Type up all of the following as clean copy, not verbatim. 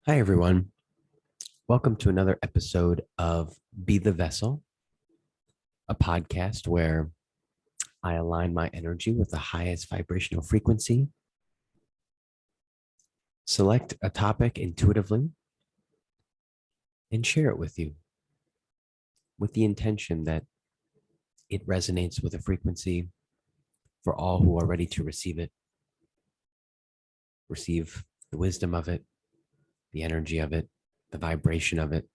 Hi, everyone. Welcome to another episode of Be the Vessel, a podcast where I align my energy with the highest vibrational frequency, select a topic intuitively, and share it with you with the intention that it resonates with a frequency for all who are ready to receive it, receive the wisdom of it, the energy of it, the vibration of it,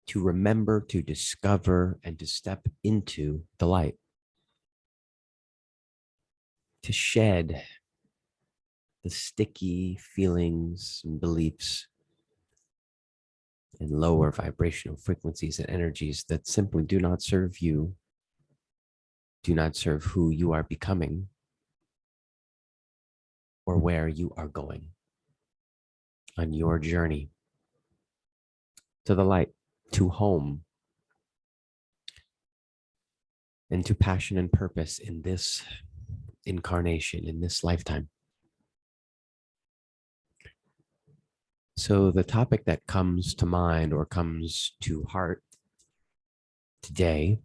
to remember, to discover, and to step into the light, to shed the sticky feelings and beliefs and lower vibrational frequencies and energies that simply do not serve you, do not serve who you are becoming or where you are going on your journey to the light, to home, and to passion and purpose in this incarnation, in this lifetime. So, the topic that comes to mind or comes to heart today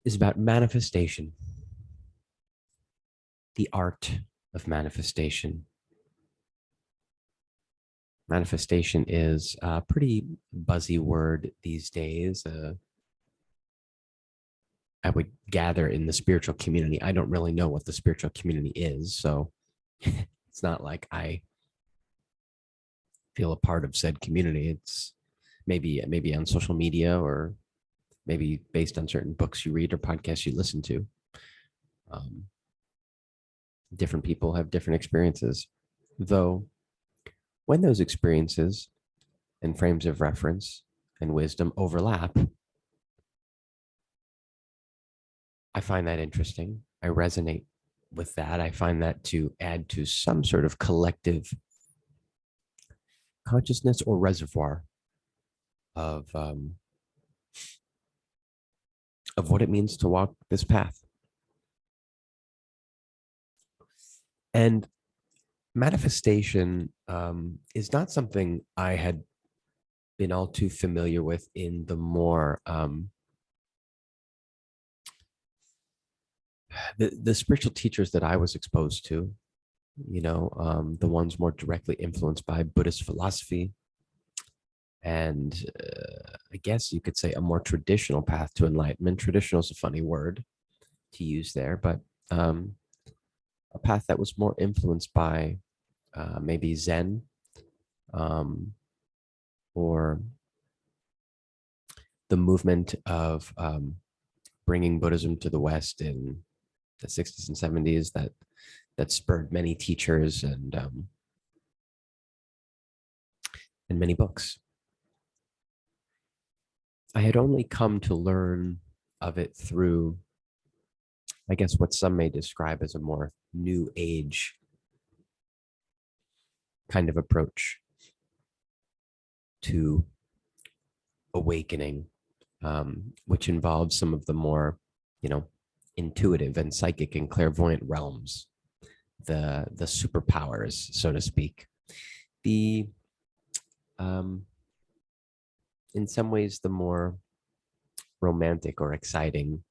is about manifestation, the art of manifestation. Manifestation is a pretty buzzy word these days. I would gather in the spiritual community. I don't really know what the spiritual community is, so it's not like I feel a part of said community. It's maybe on social media or maybe based on certain books you read or podcasts you listen to. Um, Different people have different experiences, though. When those experiences and frames of reference and wisdom overlap, I find that interesting. I resonate with that. I find that to add to some sort of collective consciousness or reservoir of um, of what it means to walk this path. And manifestation is not something I had been all too familiar with in the more the spiritual teachers that I was exposed to. The ones more directly influenced by Buddhist philosophy and I guess you could say a more traditional path to enlightenment. Traditional is a funny word to use there, but um, a path that was more influenced by maybe Zen um, or the movement of bringing Buddhism to the West in the 60s and 70s that spurred many teachers and many books. I had only come to learn of it through, I guess, what some may describe as a more new age kind of approach to awakening, which involves some of the more, you know, intuitive and psychic and clairvoyant realms, the superpowers, so to speak. The um, in some ways the more romantic or exciting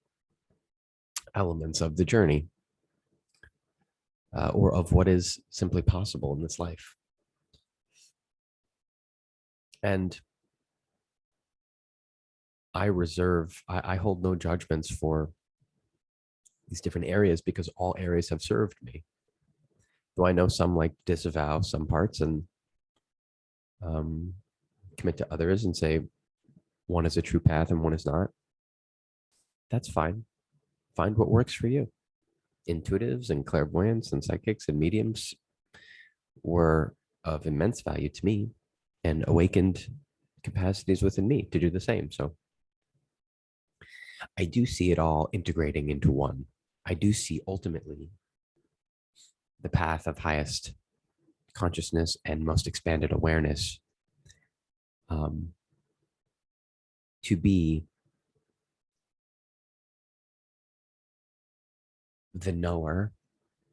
elements of the journey, or of what is simply possible in this life. And I hold no judgments for these different areas because all areas have served me. Though I know some like disavow some parts and um, commit to others and say one is a true path and one is not. That's fine. Find what works for you. Intuitives and clairvoyants and psychics and mediums were of immense value to me and awakened capacities within me to do the same. So I do see it all integrating into one. I do see ultimately the path of highest consciousness and most expanded awareness um, to be the knower,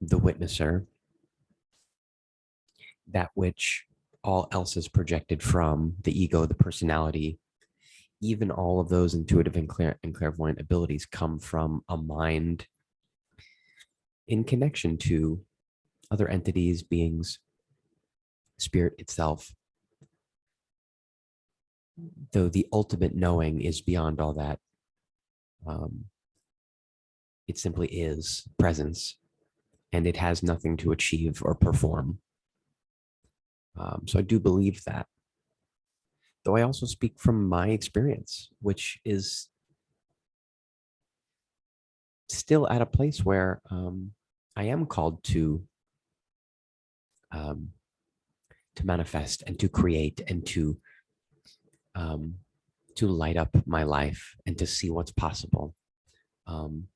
the witnesser, that which all else is projected from, the ego, the personality, even all of those intuitive and clairvoyant abilities come from a mind in connection to other entities, beings, spirit itself. Though the ultimate knowing is beyond all that. Um, it simply is presence, and it has nothing to achieve or perform. So I do believe that. Though I also speak from my experience, which is still at a place where I am called um, to manifest and to create and um, to light up my life and to see what's possible. And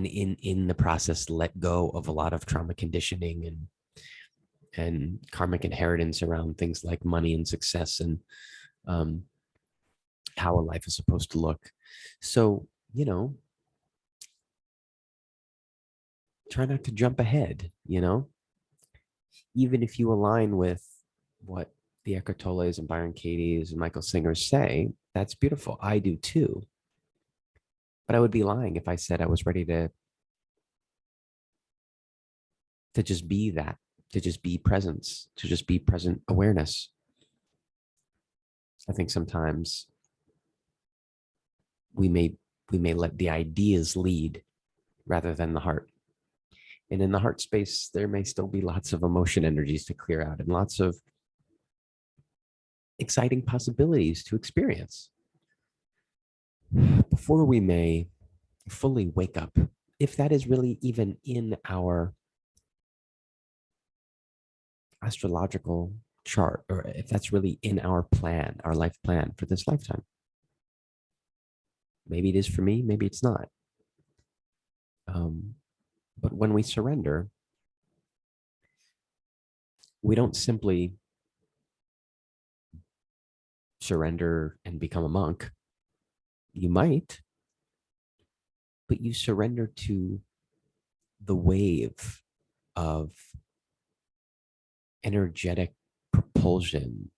in the process, let go of a lot of trauma conditioning and karmic inheritance around things like money and success and um, how a life is supposed to look. So, try not to jump ahead, even if you align with what the Eckhart Tolles and Byron Katie's and Michael Singers say, that's beautiful. I do too. But I would be lying if I said I was ready to just be that, to just be presence, to just be present awareness. I think sometimes we may let the ideas lead rather than the heart. And in the heart space, there may still be lots of emotion energies to clear out and lots of exciting possibilities to experience before we may fully wake up, if that is really even in our astrological chart, or if that's really in our plan, our life plan for this lifetime. Maybe it is for me, maybe it's not. But when we surrender, we don't simply surrender and become a monk. You might, but you surrender to the wave of energetic propulsion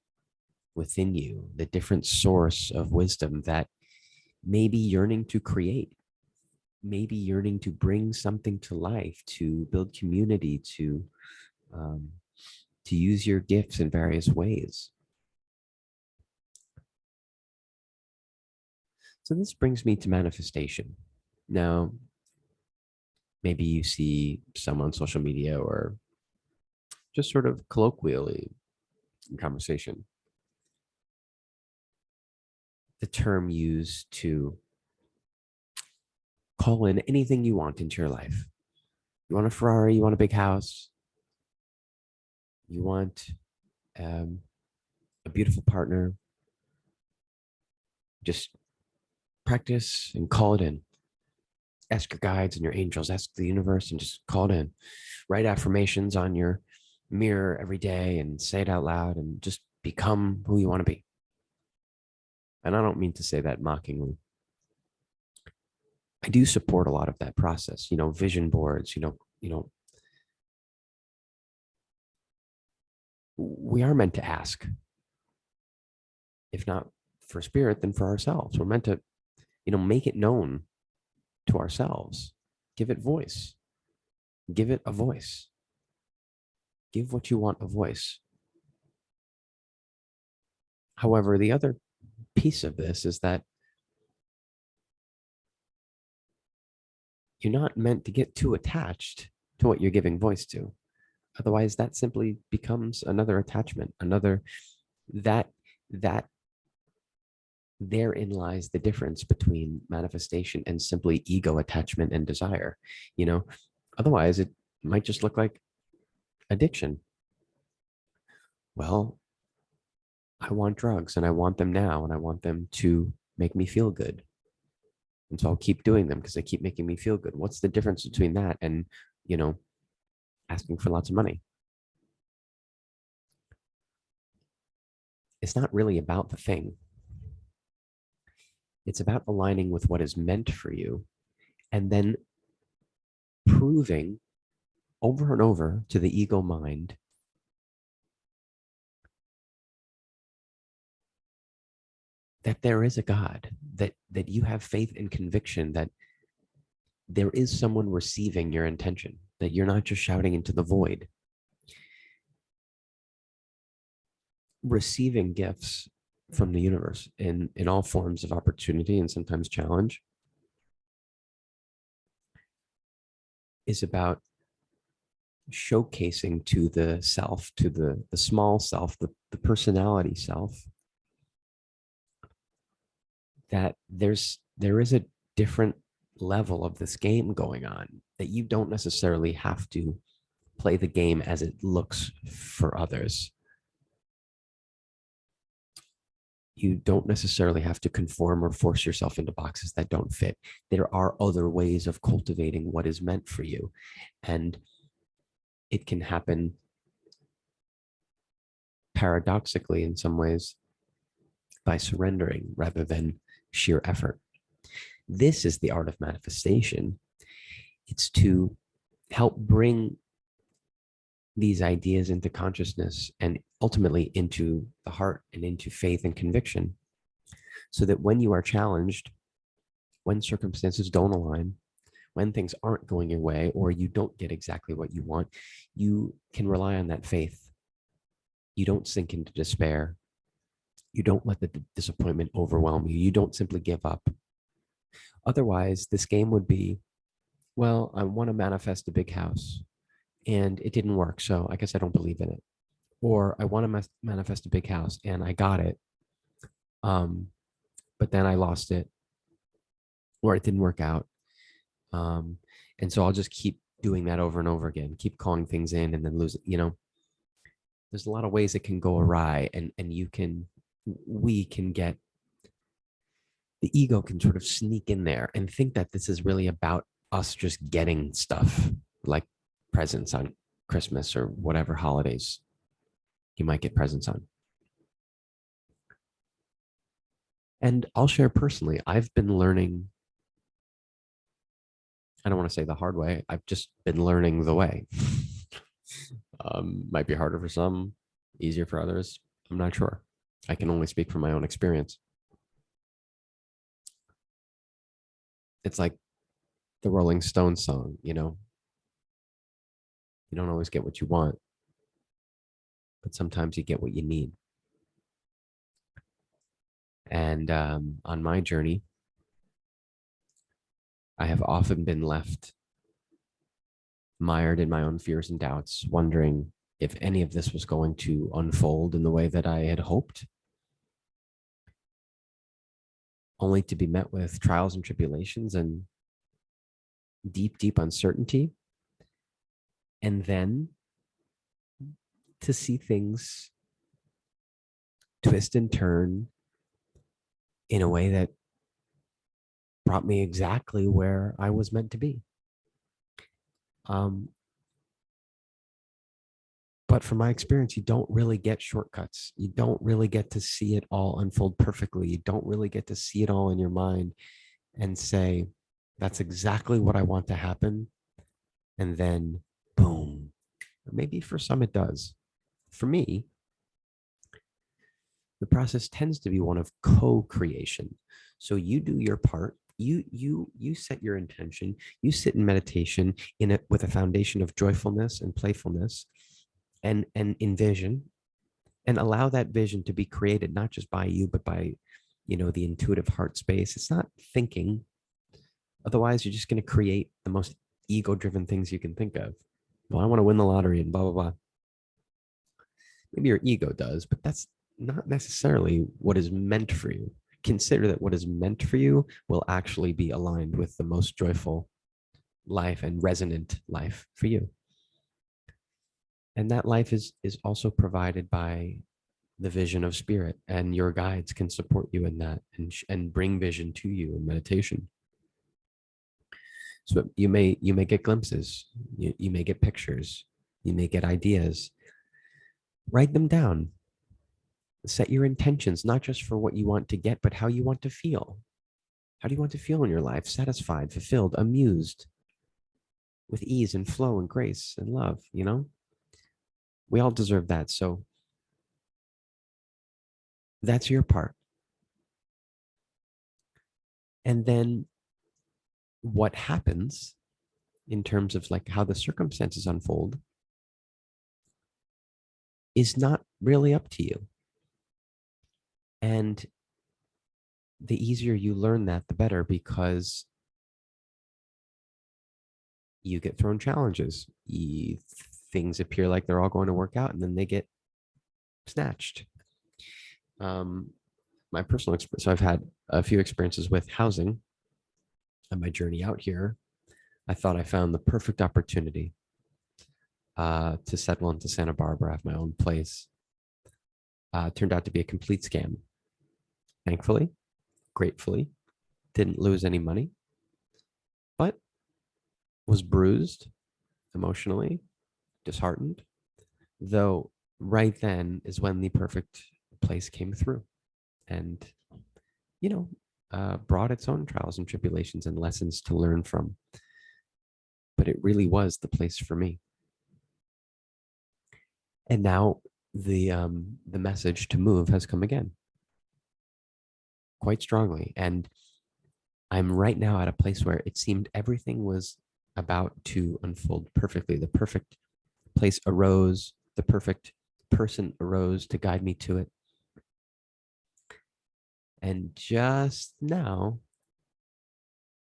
within you, the different source of wisdom that may be yearning to create, maybe yearning to bring something to life, to build community, to use your gifts in various ways. So this brings me to manifestation. Now, maybe you see some on social media or just sort of colloquially in conversation, the term used to call in anything you want into your life. You want a Ferrari, you want a big house, you want a beautiful partner, just practice and call it in. Ask your guides and your angels, ask the universe and just call it in. Write affirmations on your mirror every day and say it out loud and just become who you want to be. And I don't mean to say that mockingly. I do support a lot of that process, vision boards, we are meant to ask, if not for spirit, then for ourselves. We're meant to, make it known to ourselves, give it voice, give it a voice, give what you want a voice. However, the other piece of this is that you're not meant to get too attached to what you're giving voice to. Otherwise, that simply becomes another attachment, that therein lies the difference between manifestation and simply ego attachment and desire. Otherwise it might just look like addiction. Well, I want drugs and I want them now and I want them to make me feel good. And so I'll keep doing them because they keep making me feel good. What's the difference between that and, asking for lots of money? It's not really about the thing. It's about aligning with what is meant for you and then proving over and over to the ego mind that there is a God, that you have faith and conviction that there is someone receiving your intention, that you're not just shouting into the void. Receiving gifts from the universe in all forms of opportunity and sometimes challenge is about showcasing to the self, to the small self, the personality self, that there is a different level of this game going on, that you don't necessarily have to play the game as it looks for others. You don't necessarily have to conform or force yourself into boxes that don't fit. There are other ways of cultivating what is meant for you. And it can happen paradoxically in some ways by surrendering rather than sheer effort. This is the art of manifestation. It's to help bring these ideas into consciousness and ultimately into the heart and into faith and conviction, so that when you are challenged, when circumstances don't align, when things aren't going your way, or you don't get exactly what you want, you can rely on that faith. You don't sink into despair. You don't let the disappointment overwhelm you. You don't simply give up. Otherwise, this game would be, well, I want to manifest a big house and it didn't work, so I guess I don't believe in it. Or I want to manifest a big house and I got it, but then I lost it, or it didn't work out. And so I'll just keep doing that over and over again, keep calling things in and then lose it. There's a lot of ways it can go awry, and we can get, the ego can sort of sneak in there and think that this is really about us just getting stuff like presents on Christmas or whatever holidays you might get presents on. And I'll share personally, I've been learning, I don't want to say the hard way, I've just been learning the way. Might be harder for some, easier for others. I'm not sure. I can only speak from my own experience. It's like the Rolling Stones song, you don't always get what you want, but sometimes you get what you need. And on my journey, I have often been left mired in my own fears and doubts, wondering if any of this was going to unfold in the way that I had hoped, only to be met with trials and tribulations and deep, deep uncertainty. And then to see things twist and turn in a way that brought me exactly where I was meant to be. But from my experience, you don't really get shortcuts. You don't really get to see it all unfold perfectly. You don't really get to see it all in your mind and say, that's exactly what I want to happen. And then boom. Maybe for some it does. For me, the process tends to be one of co-creation. So you do your part. You set your intention. You sit in meditation in it with a foundation of joyfulness and playfulness, and envision, and allow that vision to be created not just by you, but by the intuitive heart space. It's not thinking. Otherwise, you're just going to create the most ego-driven things you can think of. Well, I want to win the lottery and blah blah blah. Maybe your ego does, but that's not necessarily what is meant for you. Consider that what is meant for you will actually be aligned with the most joyful life and resonant life for you. And that life is also provided by the vision of spirit, and your guides can support you in that and bring vision to you in meditation. So you may get glimpses, you may get pictures, you may get ideas. Write them down. Set your intentions, not just for what you want to get, but how you want to feel. How do you want to feel in your life? Satisfied, fulfilled, amused, with ease and flow and grace and love, We all deserve that. So that's your part. And then what happens in terms of like how the circumstances unfold is not really up to you. And the easier you learn that, the better, because you get thrown challenges. Things appear like they're all going to work out, and then they get snatched. My personal experience, so I've had a few experiences with housing on my journey out here. I thought I found the perfect opportunity to settle into Santa Barbara, have my own place. Turned out to be a complete scam. Thankfully, gratefully, didn't lose any money, but was bruised emotionally, disheartened, though right then is when the perfect place came through and, brought its own trials and tribulations and lessons to learn from. But it really was the place for me. And now the message to move has come again quite strongly. And I'm right now at a place where it seemed everything was about to unfold perfectly. The perfect place arose, the perfect person arose to guide me to it. And just now,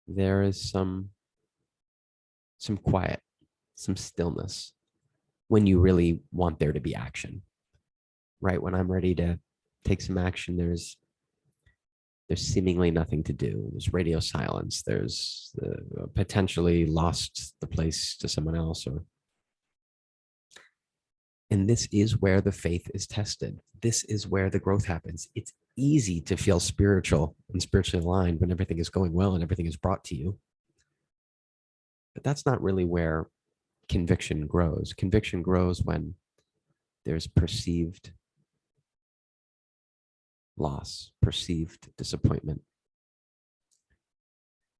there is some quiet, some stillness when you really want there to be action. Right when I'm ready to take some action, there's seemingly nothing to do. There's radio silence. There's potentially lost the place to someone else, and this is where the faith is tested. This is where the growth happens. It's easy to feel spiritual and spiritually aligned when everything is going well and everything is brought to you. But that's not really where conviction grows. Conviction grows when there's perceived loss, perceived disappointment.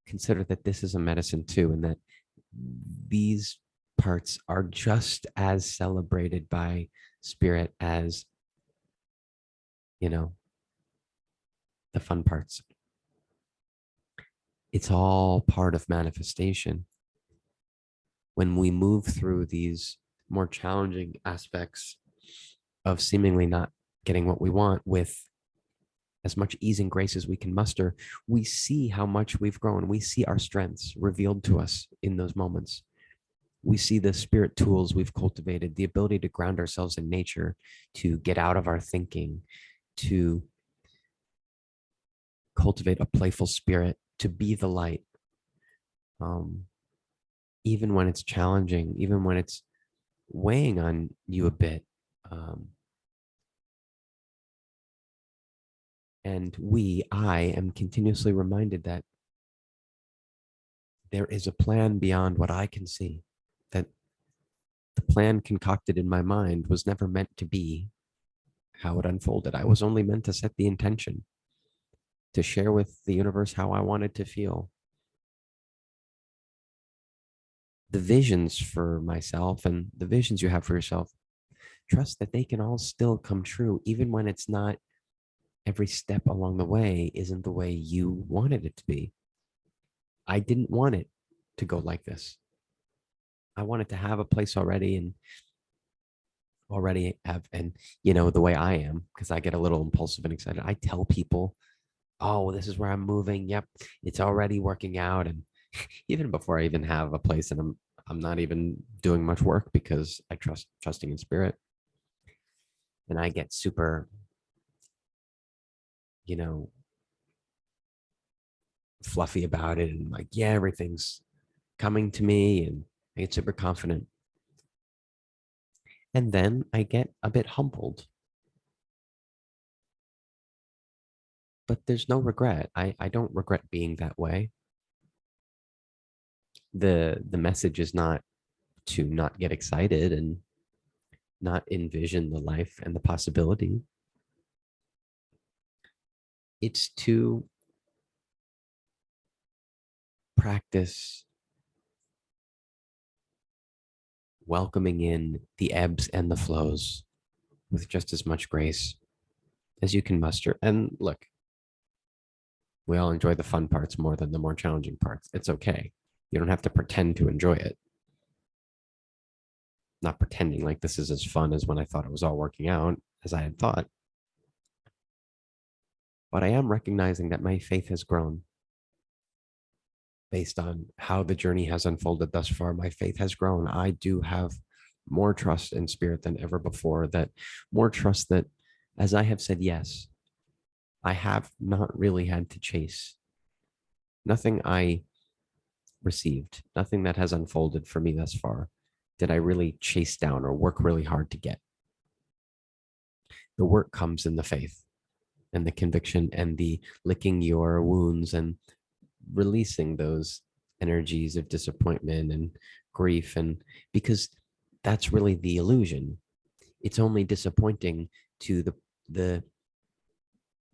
Consider that this is a medicine too, and that these parts are just as celebrated by spirit as, the fun parts. It's all part of manifestation. When we move through these more challenging aspects of seemingly not getting what we want with as much ease and grace as we can muster, we see how much we've grown. We see our strengths revealed to us in those moments. We see the spirit tools we've cultivated, the ability to ground ourselves in nature, to get out of our thinking, to cultivate a playful spirit, to be the light. Even when it's challenging, even when it's weighing on you a bit. And I am continuously reminded that there is a plan beyond what I can see, that the plan concocted in my mind was never meant to be how it unfolded. I was only meant to set the intention, to share with the universe how I wanted to feel. The visions for myself and the visions you have for yourself, trust that they can all still come true, even when it's not, every step along the way isn't the way you wanted it to be. I didn't want it to go like this. I wanted to have a place already and the way I am, because I get a little impulsive and excited. I tell people, oh, this is where I'm moving. Yep, it's already working out. And even before I even have a place, and I'm not even doing much work because I trusting in spirit. And I get super, fluffy about it, and like, yeah, everything's coming to me, and I get super confident. And then I get a bit humbled. But there's no regret. I don't regret being that way. The message is not to not get excited and not envision the life and the possibility. It's to practice welcoming in the ebbs and the flows with just as much grace as you can muster. And look, We all enjoy the fun parts more than the more challenging parts. It's okay. You don't have to pretend to enjoy it. Not pretending like this is as fun as when I thought it was all working out as I had thought. But I am recognizing that my faith has grown based on how the journey has unfolded thus far. My faith has grown. I do have more trust in spirit than ever before, that more trust that as I have said yes, I have not really had to chase. Nothing I received, nothing that has unfolded for me thus far, did I really chase down or work really hard to get. The work comes in the faith and the conviction and the licking your wounds and releasing those energies of disappointment and grief. And because that's really the illusion. It's only disappointing to the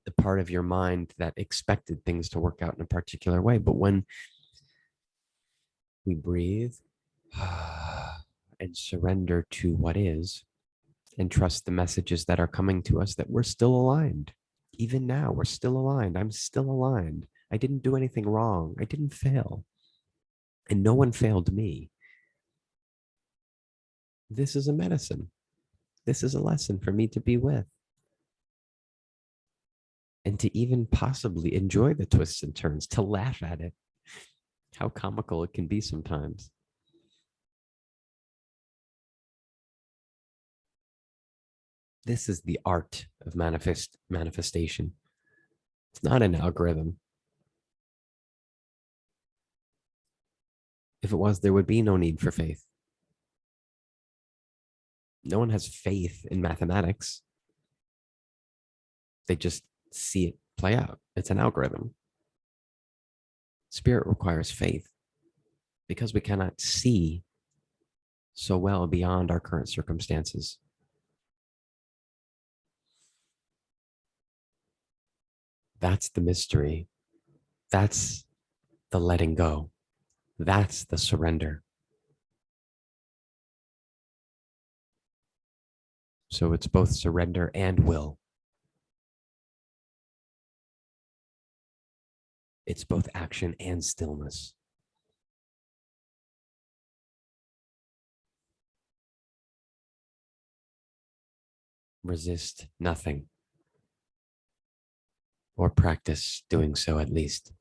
the part of your mind that expected things to work out in a particular way. But when we breathe and surrender to what is and trust the messages that are coming to us, that we're still aligned. Even now, we're still aligned. I'm still aligned. I didn't do anything wrong. I didn't fail. And no one failed me. This is a medicine. This is a lesson for me to be with. And to even possibly enjoy the twists and turns, to laugh at it. How comical it can be sometimes. This is the art of manifestation. It's not an algorithm. If it was, there would be no need for faith. No one has faith in mathematics. They just see it play out. It's an algorithm. Spirit requires faith because we cannot see so well beyond our current circumstances. That's the mystery. That's the letting go. That's the surrender. So it's both surrender and will. It's both action and stillness. Resist nothing, or practice doing so at least.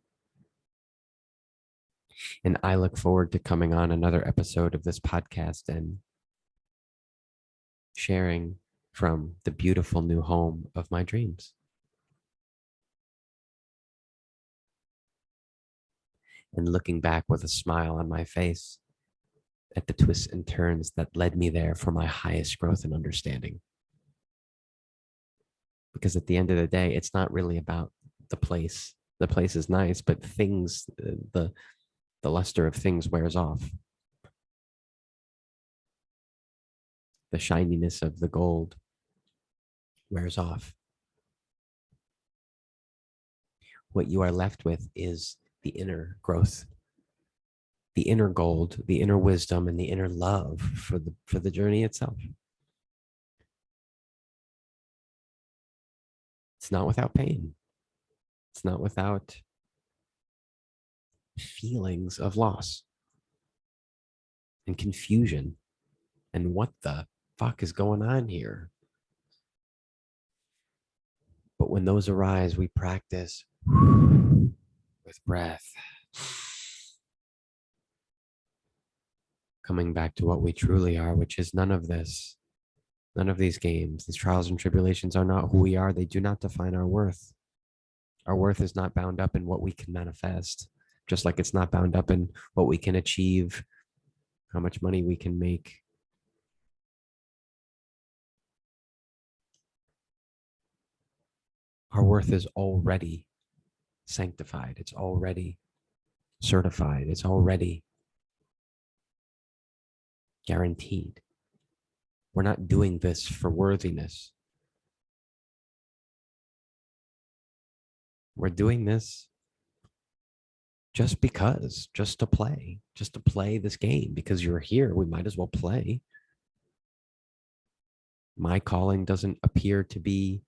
And I look forward to coming on another episode of this podcast and sharing from the beautiful new home of my dreams. And looking back with a smile on my face at the twists and turns that led me there for my highest growth and understanding. Because at the end of the day, it's not really about the place. The place is nice, but things, the luster of things wears off. The shininess of the gold wears off. What you are left with is the inner growth, the inner gold, the inner wisdom, and the inner love for the journey itself. It's not without pain. It's not without feelings of loss and confusion and what the fuck is going on here. But when those arise, we practice with breath, coming back to what we truly are, which is none of this, none of these games. These trials and tribulations are not who we are. They do not define our worth. Our worth is not bound up in what we can manifest, just like it's not bound up in what we can achieve, how much money we can make. Our worth is already sanctified. It's already certified. It's already guaranteed. We're not doing this for worthiness. We're doing this just because, just to play this game. Because you're here, we might as well play. My calling doesn't appear to be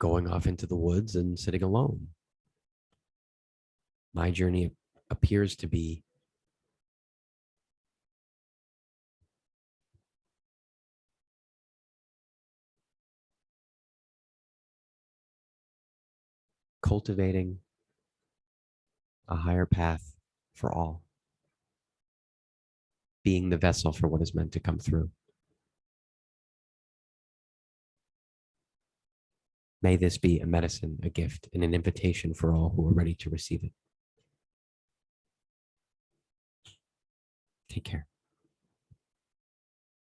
going off into the woods and sitting alone. My journey appears to be cultivating a higher path for all, being the vessel for what is meant to come through. May this be a medicine, a gift, and an invitation for all who are ready to receive it. Take care.